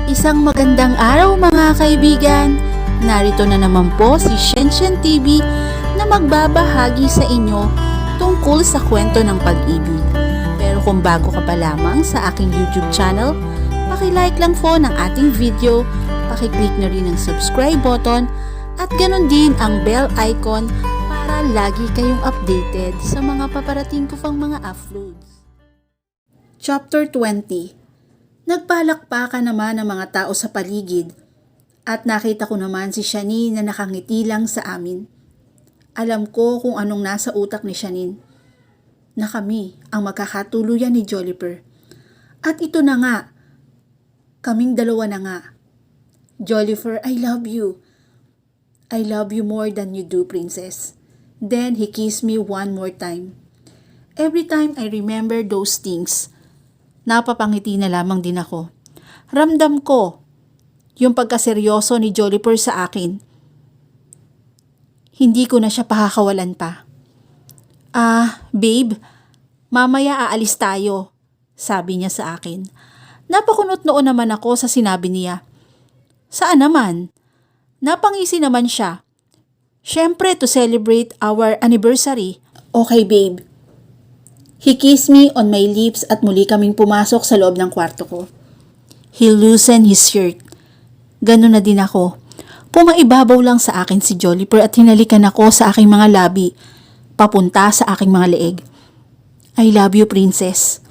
Isang magandang araw mga kaibigan! Narito na naman po si Shenshen TV na magbabahagi sa inyo tungkol sa kwento ng pag-ibig. Pero kung bago ka pa lamang sa aking YouTube channel, paki-like lang po ng ating video, paki-click na rin ang subscribe button at ganon din ang bell icon para lagi kayong updated sa mga paparating ko pang mga uploads. Chapter 20. Nagpalakpakan naman ang mga tao sa paligid at nakita ko naman si Shanine na nakangiti lang sa amin. Alam ko kung anong nasa utak ni Shanine, na kami ang magkakatuluyan ni Joliper. At ito na nga, kaming dalawa na nga. Joliper, I love you. I love you more than you do, princess. Then he kissed me one more time. Every time I remember those things, napapangiti na lamang din ako. Ramdam ko yung pagkaseryoso ni Joliper sa akin. Hindi ko na siya pakakawalan pa. Babe, mamaya aalis tayo, sabi niya sa akin. Napakunot noon naman ako sa sinabi niya. Saan naman? Napangisi naman siya. Siyempre to celebrate our anniversary. Okay babe. He kissed me on my lips at muli kaming pumasok sa loob ng kwarto ko. He loosened his shirt. Ganun na din ako. Pumaibabaw lang sa akin si Joliper at hinalikan ako sa aking mga labi, papunta sa aking mga leeg. I love you, princess.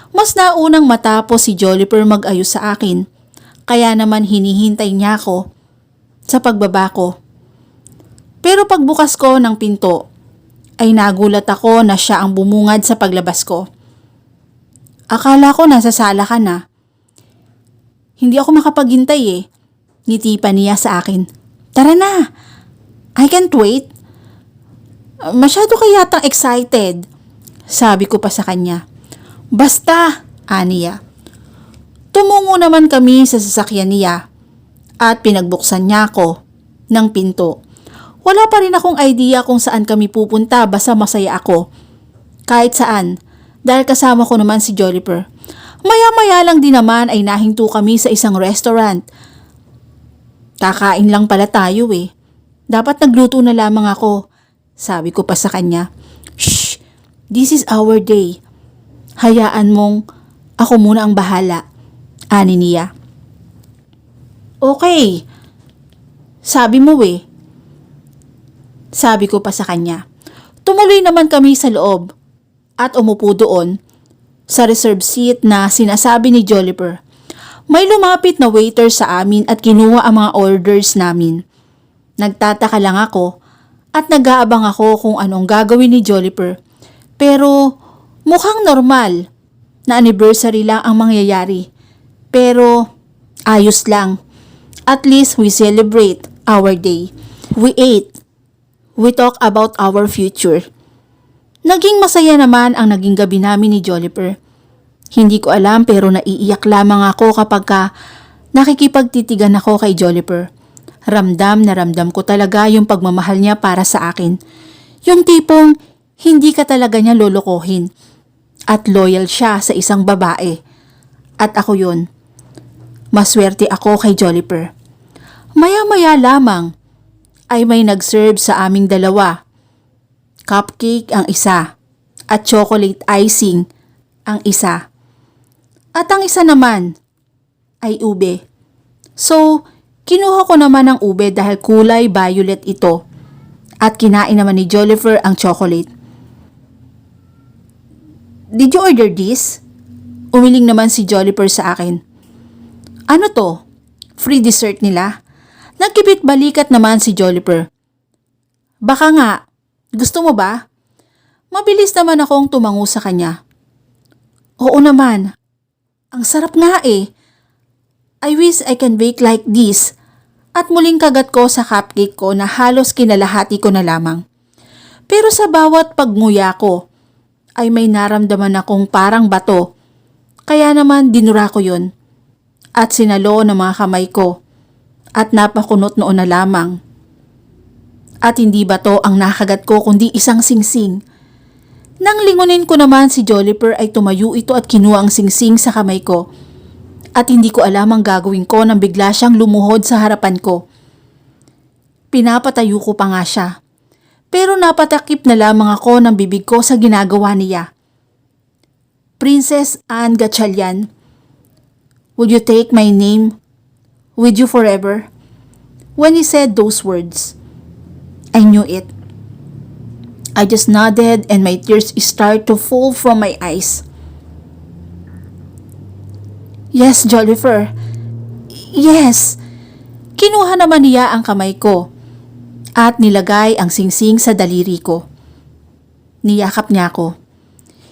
Mas naunang matapos si Joliper mag-ayos sa akin, kaya naman hinihintay niya ako sa pagbaba ko. Pero pagbukas ko ng pinto, ay nagulat ako na siya ang bumungad sa paglabas ko. Akala ko nasa sala ka na. Hindi ako makapaghintay eh. Ngiti pa niya sa akin. Tara na! I can't wait. Masyado ka yatang excited. Sabi ko pa sa kanya. Basta, aniya. Tumungo naman kami sa sasakyan niya at pinagbuksan niya ako ng pinto. Wala pa rin akong idea kung saan kami pupunta basta masaya ako. Kahit saan, dahil kasama ko naman si Joliper. Maya-maya lang din naman ay nahinto kami sa isang restaurant. Kakain lang pala tayo eh. Dapat nagluto na lamang ako. Sabi ko pa sa kanya. Shh! This is our day. Hayaan mong ako muna ang bahala. Ani niya. Okay. Sabi mo eh. Sabi ko pa sa kanya. Tumuloy naman kami sa loob at umupo doon sa reserved seat na sinasabi ni Joliper. May lumapit na waiter sa amin at kinuha ang mga orders namin. Nagtataka lang ako at nag-aabang ako kung anong gagawin ni Joliper. Pero mukhang normal na anniversary lang ang mangyayari. Pero ayos lang. At least we celebrate our day. We ate. We talk about our future. Naging masaya naman ang naging gabi namin ni Joliper. Hindi ko alam pero naiiyak lamang ako kapag nakikipagtitigan ako kay Joliper. Ramdam na ramdam ko talaga yung pagmamahal niya para sa akin. Yung tipong hindi ka talaga niya lolokohin. At loyal siya sa isang babae. At ako yun. Maswerte ako kay Joliper. Maya-maya lamang ay may nag-serve sa aming dalawa. Cupcake ang isa at chocolate icing ang isa. At ang isa naman ay ube. So, kinuha ko naman ang ube dahil kulay violet ito at kinain naman ni Joliper ang chocolate. Did you order this? Umiling naman si Joliper sa akin. Ano to? Free dessert nila? Nagkibit balikat naman si Joliper. Baka nga, gusto mo ba? Mabilis naman akong tumango sa kanya. Oo naman, ang sarap nga eh. I wish I can bake like this. At muling kagat ko sa cupcake ko na halos kinalahati ko na lamang. Pero sa bawat pagnguya ko, ay may naramdaman akong parang bato. Kaya naman dinura ko yun. At sinalo ng mga kamay ko. At napakunot noon na lamang. At hindi ba to ang nakagat ko kundi isang singsing. Nang lingunin ko naman si Joliper ay tumayo ito at kinuha ang singsing sa kamay ko. at hindi ko alam ang gagawin ko nang bigla siyang lumuhod sa harapan ko. Pinapatayo ko pa nga siya. Pero napatakip na lamang ako ng bibig ko sa ginagawa niya. Princess Anne Gatchalian, would you take my name with you forever? When he said those words, I knew it. I just nodded and my tears started to fall from my eyes. Yes, Jollifer. Yes. Kinuha naman niya ang kamay ko at nilagay ang singsing sa daliri ko. Niyakap niya ako.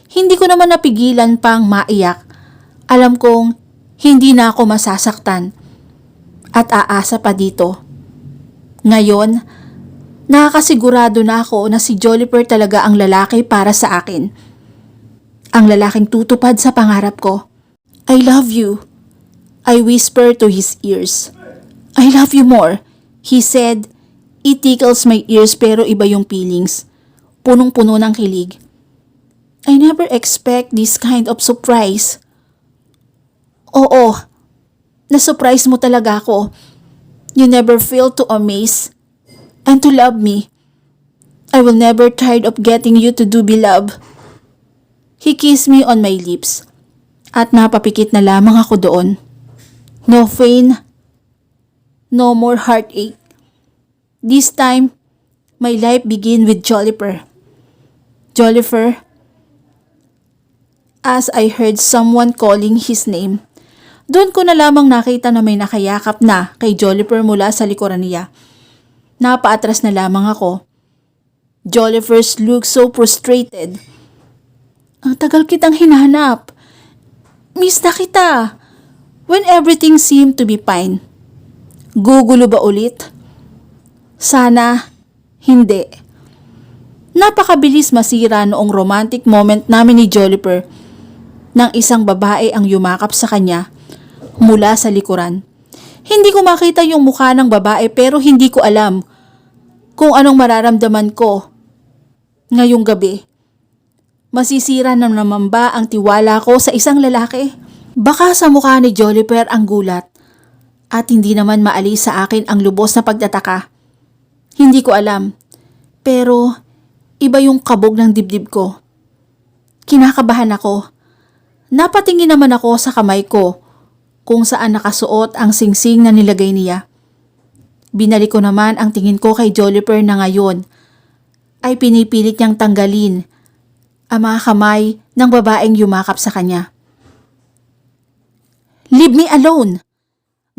Hindi ko naman napigilan pang maiyak. Alam kong hindi na ako masasaktan at aasa pa dito. Ngayon, nakakasigurado na ako na si Jollifer talaga ang lalaki para sa akin. Ang lalaking tutupad sa pangarap ko. I love you. I whispered to his ears. I love you more. He said, it tickles my ears pero iba yung feelings. Punong-puno ng kilig. I never expect this kind of surprise. Oo, na-surprise mo talaga ako. You never fail to amaze and to love me. I will never tired of getting you to do beloved. He kissed me on my lips at napapikit na lamang ako doon. No pain, no more heartache. This time, my life began with Jollifer. Jollifer, as I heard someone calling his name, doon ko na lamang nakita na may nakayakap na kay Jollifer mula sa likuran niya. Napaatras na lamang ako. Jollifer's looked so frustrated. Ang tagal kitang hinahanap. Miss na kita. When everything seemed to be fine. Gugulo ba ulit? Sana, hindi. Napakabilis masira noong romantic moment namin ni Jollifer nang isang babae ang yumakap sa kanya mula sa likuran. Hindi ko makita yung mukha ng babae pero hindi ko alam kung anong mararamdaman ko ngayong gabi. Masisira na naman ba ang tiwala ko sa isang lalaki? Baka sa mukha ni Jollifer ang gulat at hindi naman maalis sa akin ang lubos na pagtataka. Hindi ko alam, pero iba yung kabog ng dibdib ko. Kinakabahan ako. Napatingin naman ako sa kamay ko kung saan nakasuot ang singsing na nilagay niya. Binalik ko naman ang tingin ko kay Jollifer na ngayon ay pinipilit niyang tanggalin ang mga kamay ng babaeng yumakap sa kanya. Leave me alone!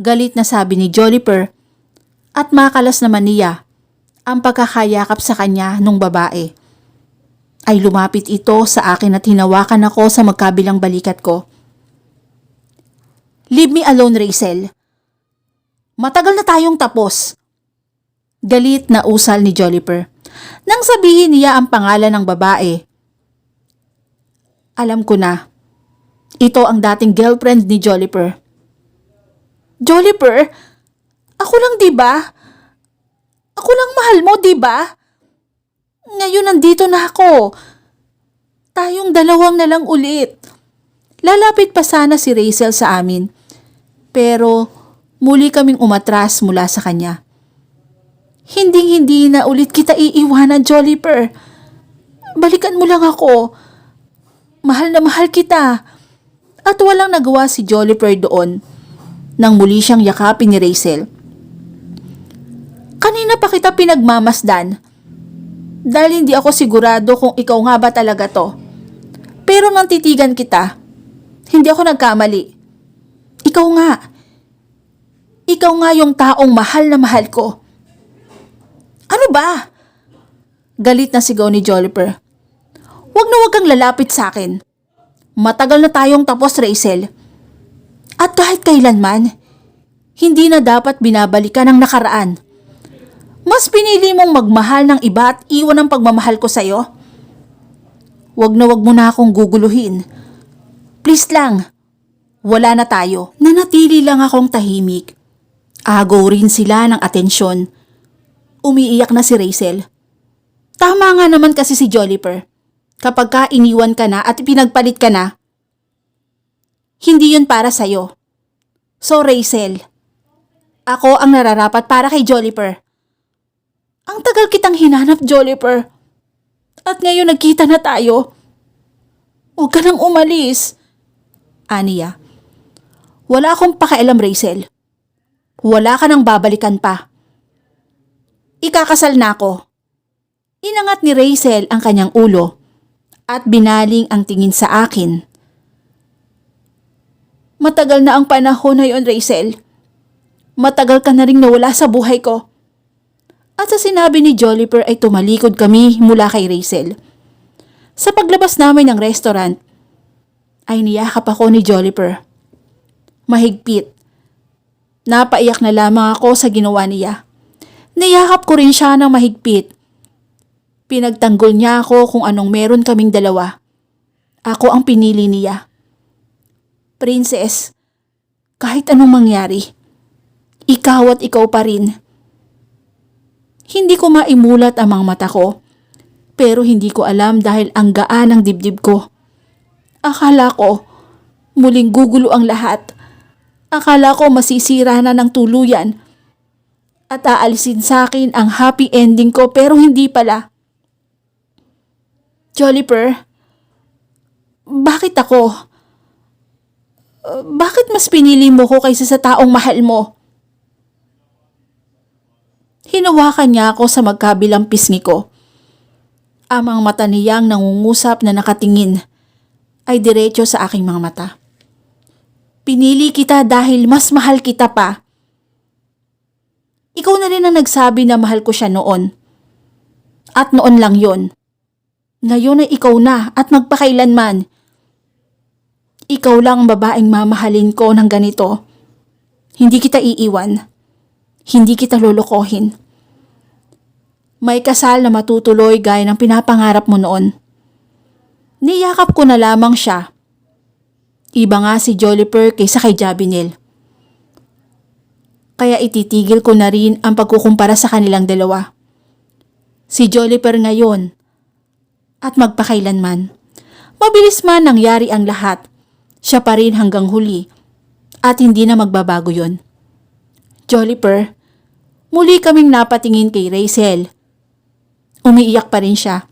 Galit na sabi ni Jollifer at makalas naman niya ang pagkakayakap sa kanya nung babae. Ay lumapit ito sa akin at hinawakan ako sa magkabilang balikat ko. Leave me alone, Rachel. Matagal na tayong tapos. Galit na usal ni Jollifer. Nang sabihin niya ang pangalan ng babae, alam ko na. Ito ang dating girlfriend ni Jollifer. Jollifer? Ako lang, diba? Ako lang mahal mo, diba? Ngayon nandito na ako. Tayong dalawang na lang ulit. Lalapit pa sana si Rachel sa amin. Pero muli kaming umatras mula sa kanya. Hinding-hindi na ulit kita iiwanan, Jollifer. Balikan mo lang ako. Mahal na mahal kita. At walang nagawa si Jollifer doon nang muli siyang yakapin ni Rachel. Kanina pa kita pinagmamasdan dahil hindi ako sigurado kung ikaw nga ba talaga to. Pero nang titigan kita, hindi ako nagkamali. Ikaw nga. Ikaw nga yung taong mahal na mahal ko. Ano ba? Galit na sigaw ni Jollifer. Wag na wag kang lalapit sa akin. Matagal na tayong tapos, Rachel. At kahit kailanman, hindi na dapat binabalikan ang nakaraan. Mas pinili mong magmahal ng iba at iwan ang pagmamahal ko sa'yo? Wag na wag mo na akong guguluhin. Please lang, wala na tayo. Nanatili lang akong tahimik. Agaw rin sila ng atensyon. Umiiyak na si Rachel. Tama nga naman kasi si Jollifer. Kapag iniwan ka na at pinagpalit ka na, hindi yun para sa'yo. So Rachel, ako ang nararapat para kay Joliper. Ang tagal kitang hinanap, Joliper. At ngayon nagkita na tayo. Huwag ka nang umalis. Aniya. Wala akong pakialam, Rachel. Wala ka nang babalikan pa. Ikakasal na ako. Inangat ni Rachel ang kanyang ulo at binaling ang tingin sa akin. Matagal na ang panahon na yon, Rachel. Matagal ka na rin nawala sa buhay ko. At sa sinabi ni Joliper ay tumalikod kami mula kay Rachel. Sa paglabas namin ng restaurant, ay niyakap ako ni Joliper. Mahigpit. Napaiyak na lamang ako sa ginawa niya. Niyakap ko rin siya ng mahigpit. Pinagtanggol niya ako kung anong meron kaming dalawa. Ako ang pinili niya. Princess, kahit anong mangyari, ikaw at ikaw pa rin. Hindi ko maimulat ang mga mata ko, pero hindi ko alam dahil ang gaan ng dibdib ko. Akala ko, muling gugulo ang lahat. Akala ko masisira na ng tuluyan at aalisin sa akin ang happy ending ko, pero hindi pala. Joliper, bakit ako? Bakit mas pinili mo ko kaysa sa taong mahal mo? Hinawakan niya ako sa magkabilang pisngi ko. Ang mga mata niyang nangungusap na nakatingin ay diretso sa aking mga mata. Pinili kita dahil mas mahal kita pa. Ikaw na rin ang nagsabi na mahal ko siya noon. At noon lang yon. Ngayon ay ikaw na at magpakailanman. Ikaw lang ang babaeng mamahalin ko ng ganito. Hindi kita iiwan. Hindi kita lolokohin. May kasal na matutuloy gaya ng pinapangarap mo noon. Niyakap ko na lamang siya. Iba nga si Joliper kaysa kay Jabinel. Kaya ititigil ko na rin ang pagkukumpara sa kanilang dalawa. Si Joliper ngayon at magpakailanman. Mabilis man nangyari ang lahat, siya pa rin hanggang huli at hindi na magbabago yon. Joliper, muli kaming napatingin kay Rachel. Umiiyak pa rin siya.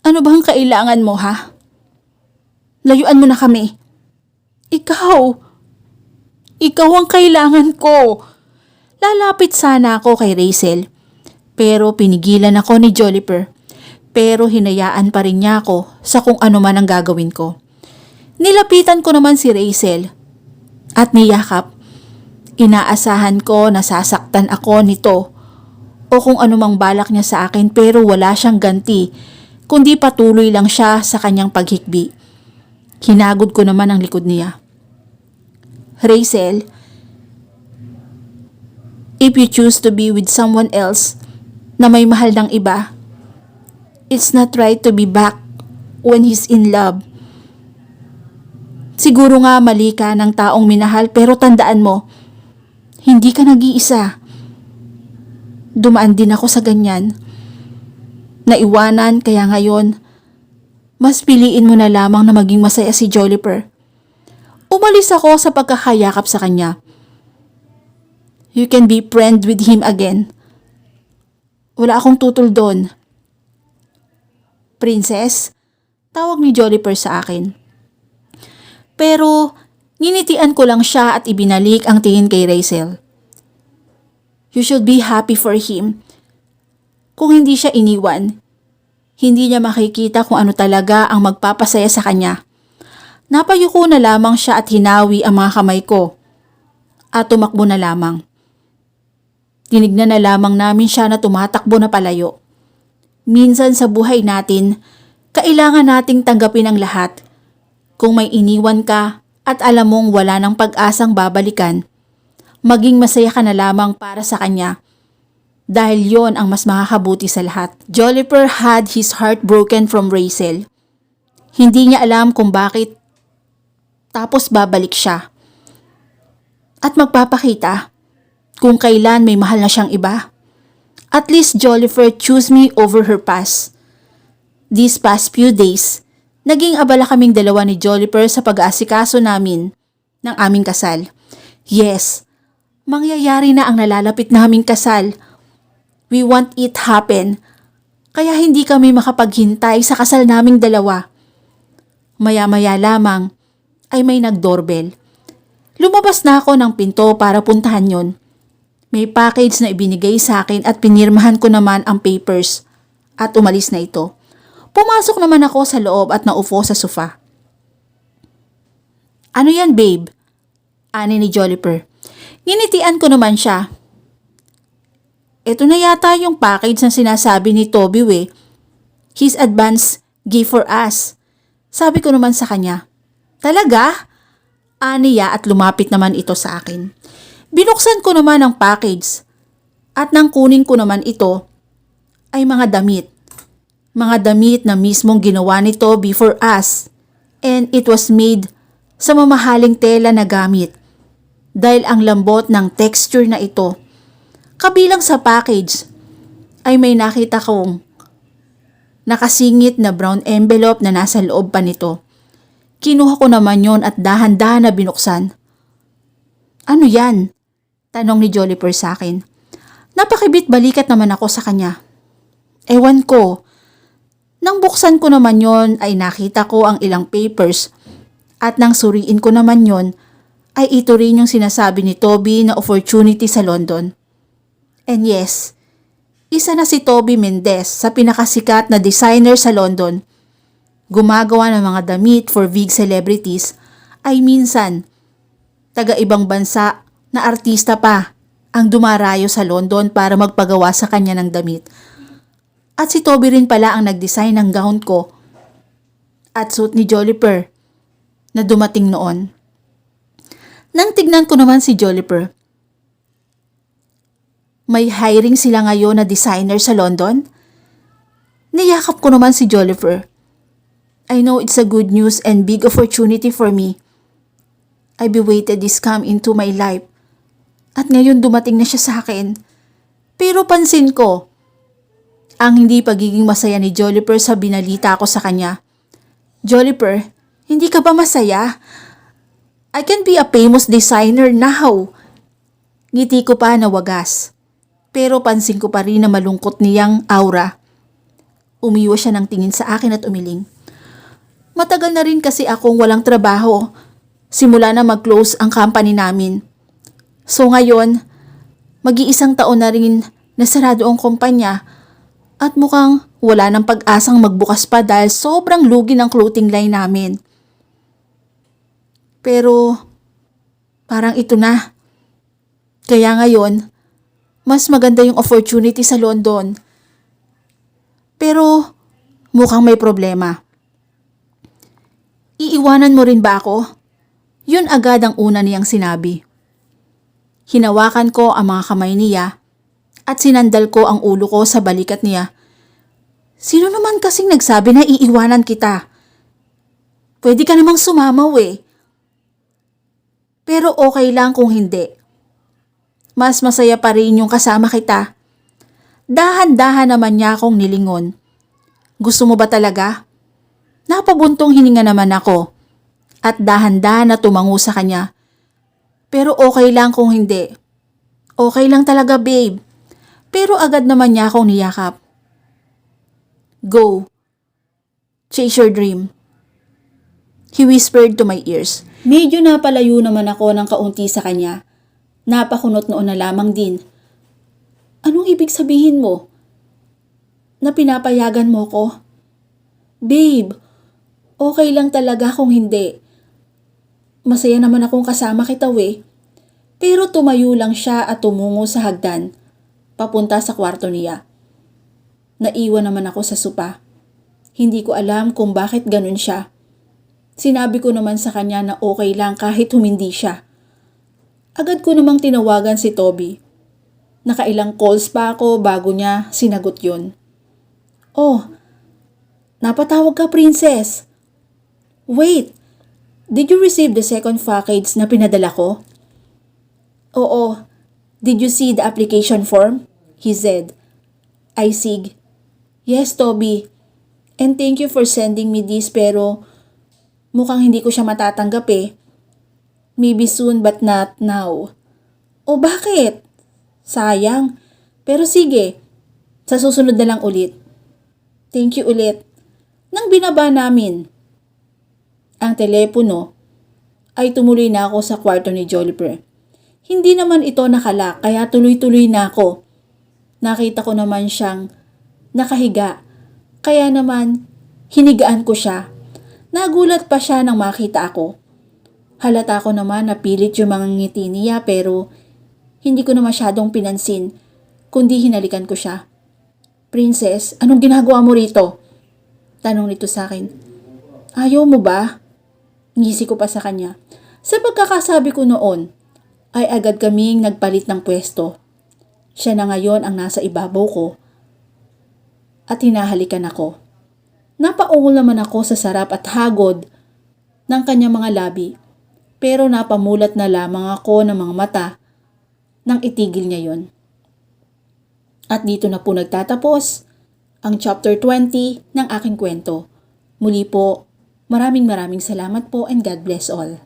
Ano bang kailangan mo, ha? Layuan mo na kami. Ikaw ang kailangan ko. Lalapit sana ako kay Rachel, pero pinigilan ako ni Joliper. Pero hinayaan pa rin niya ako sa kung ano man ang gagawin ko. Nilapitan ko naman si Rachel at niyakap. Inaasahan ko na sasaktan ako nito o kung anumang balak niya sa akin, pero wala siyang ganti, kundi patuloy lang siya sa kanyang paghikbi. Hinagod ko naman ang likod niya. Rachel, if you choose to be with someone else na may mahal ng iba, it's not right to be back when he's in love. Siguro nga mali ka ng taong minahal, pero tandaan mo, hindi ka nag-iisa. Dumaan din ako sa ganyan. Naiwanan, kaya ngayon, mas piliin mo na lamang na maging masaya si Joliper. Umalis ako sa pagkakayakap sa kanya. You can be friend with him again. Wala akong tutol doon. Princess, tawag ni Joliper sa akin. Pero, nginitian ko lang siya at ibinalik ang tingin kay Rachel. You should be happy for him. Kung hindi siya iniwan, hindi niya makikita kung ano talaga ang magpapasaya sa kanya. Napayuko na lamang siya at hinawi ang mga kamay ko. At tumakbo na lamang. Tinignan na lamang namin siya na tumatakbo na palayo. Minsan sa buhay natin, kailangan nating tanggapin ang lahat. Kung may iniwan ka at alam mong wala ng pag-asang babalikan, maging masaya ka na lamang para sa kanya. Dahil yon ang mas makakabuti sa lahat. Joliper had his heart broken from Rachel. Hindi niya alam kung bakit. Tapos babalik siya. At magpapakita kung kailan may mahal na siyang iba. At least Joliper chose me over her past. These past few days, naging abala kaming dalawa ni Joliper sa pag-aasikaso namin ng aming kasal. Yes, mangyayari na ang nalalapit naming kasal. We want it happen. Kaya hindi kami makapaghintay sa kasal naming dalawa. Maya-maya lamang ay may nag-doorbell. Lumabas na ako ng pinto para puntahan yon. May package na ibinigay sa akin at pinirmahan ko naman ang papers at umalis na ito. Pumasok naman ako sa loob at naupo sa sofa. Ano yan, babe? Ani ni Joliper. Nginitian ko naman siya. Ito na yata yung package na sinasabi ni Toby His advance gift for us. Sabi ko naman sa kanya. Talaga? Aniya at lumapit naman ito sa akin. Binuksan ko naman ang package at nang kunin ko naman ito ay mga damit. Mga damit na mismong ginawa ni Toby for us and it was made sa mamahaling tela na gamit dahil ang lambot ng texture na ito. Kabilang sa package ay may nakita kong nakasingit na brown envelope na nasa loob pa nito. Kinuha ko naman yon at dahan-dahan na binuksan. Ano yan? Tanong ni Joliper sa akin. Napakibit-balikat naman ako sa kanya. Ewan ko. Nang buksan ko naman yon ay nakita ko ang ilang papers at nang suriin ko naman yon ay ito rin yung sinasabi ni Toby na opportunity sa London. And yes, isa na si Toby Mendez sa pinakasikat na designer sa London. Gumagawa ng mga damit for big celebrities ay minsan taga-ibang bansa na artista pa ang dumarayo sa London para magpagawa sa kanya ng damit. At si Toby rin pala ang nag-design ng gown ko at suit ni Joliper na dumating noon. Nang tignan ko naman si Joliper, may hiring sila ngayon na designer sa London? Niyakap ko naman si Joliper. I know it's a good news and big opportunity for me. I've waited this come into my life. At ngayon dumating na siya sa akin. Pero pansin ko, ang hindi pagiging masaya ni Joliper sa binalita ko sa kanya. Joliper, hindi ka ba masaya? I can be a famous designer now. Ngiti ko pa na wagas. Pero pansin ko pa rin na malungkot niyang aura. Umiwas siya ng tingin sa akin at umiling. Matagal na rin kasi akong walang trabaho. Simula na mag-close ang company namin. So ngayon, mag-iisang taon na rin nasarado ang kumpanya at mukhang wala ng pag-asang magbukas pa dahil sobrang lugi ng clothing line namin. Pero parang ito na. Kaya ngayon, mas maganda yung opportunity sa London. Pero mukhang may problema. Iiwanan mo rin ba ako? Yun agad ang una niyang sinabi. Hinawakan ko ang mga kamay niya at sinandal ko ang ulo ko sa balikat niya. Sino naman kasing nagsabi na iiwanan kita? Pwede ka namang sumamaw Pero okay lang kung hindi. Mas masaya pa rin yung kasama kita. Dahan-dahan naman niya akong nilingon. Gusto mo ba talaga? Napabuntong hininga naman ako at dahan-dahan na tumango sa kanya. Pero okay lang kung hindi. Okay lang talaga, babe. Pero agad naman niya akong niyakap. Go. Chase your dream. He whispered to my ears. Medyo napalayo naman ako ng kaunti sa kanya. Napakunot noon na lamang din. Anong ibig sabihin mo? Na pinapayagan mo ko? Babe, okay lang talaga kung hindi. Masaya naman akong kasama kita Pero tumayo lang siya at tumungo sa hagdan, papunta sa kwarto niya. Naiwan naman ako sa sopa. Hindi ko alam kung bakit ganun siya. Sinabi ko naman sa kanya na okay lang kahit humindi siya. Agad ko namang tinawagan si Toby. Nakailang calls pa ako bago niya sinagot yun. Oh, napatawag ka, princess. Wait, did you receive the second package na pinadala ko? Oo, did you see the application form? He said. I see. Yes, Toby. And thank you for sending me this pero mukhang hindi ko siya matatanggap Maybe soon but not now. O bakit? Sayang. Pero sige, sa susunod na lang ulit. Thank you ulit. Nang binaba namin ang telepono, ay tumuloy na ako sa kwarto ni Joliper. Hindi naman ito nakalak kaya tuloy-tuloy na ako. Nakita ko naman siyang nakahiga. Kaya naman hinigaan ko siya. Nagulat pa siya nang makita ako. Halata ko naman na pilit yung mga ngiti niya pero hindi ko na masyadong pinansin kundi hinalikan ko siya. Princess, anong ginagawa mo rito? Tanong nito sa akin. Ayaw mo ba? Ngisi ko pa sa kanya. Sa pagkakasabi ko noon, ay agad kaming nagpalit ng pwesto. Siya na ngayon ang nasa ibabaw ko at hinahalikan ako. Napaungol naman ako sa sarap at hagod ng kanyang mga labi. Pero napamulat na lamang ako ng mga mata nang itigil niya yon. At dito na po nagtatapos ang chapter 20 ng aking kwento. Muli po, maraming salamat po and God bless all.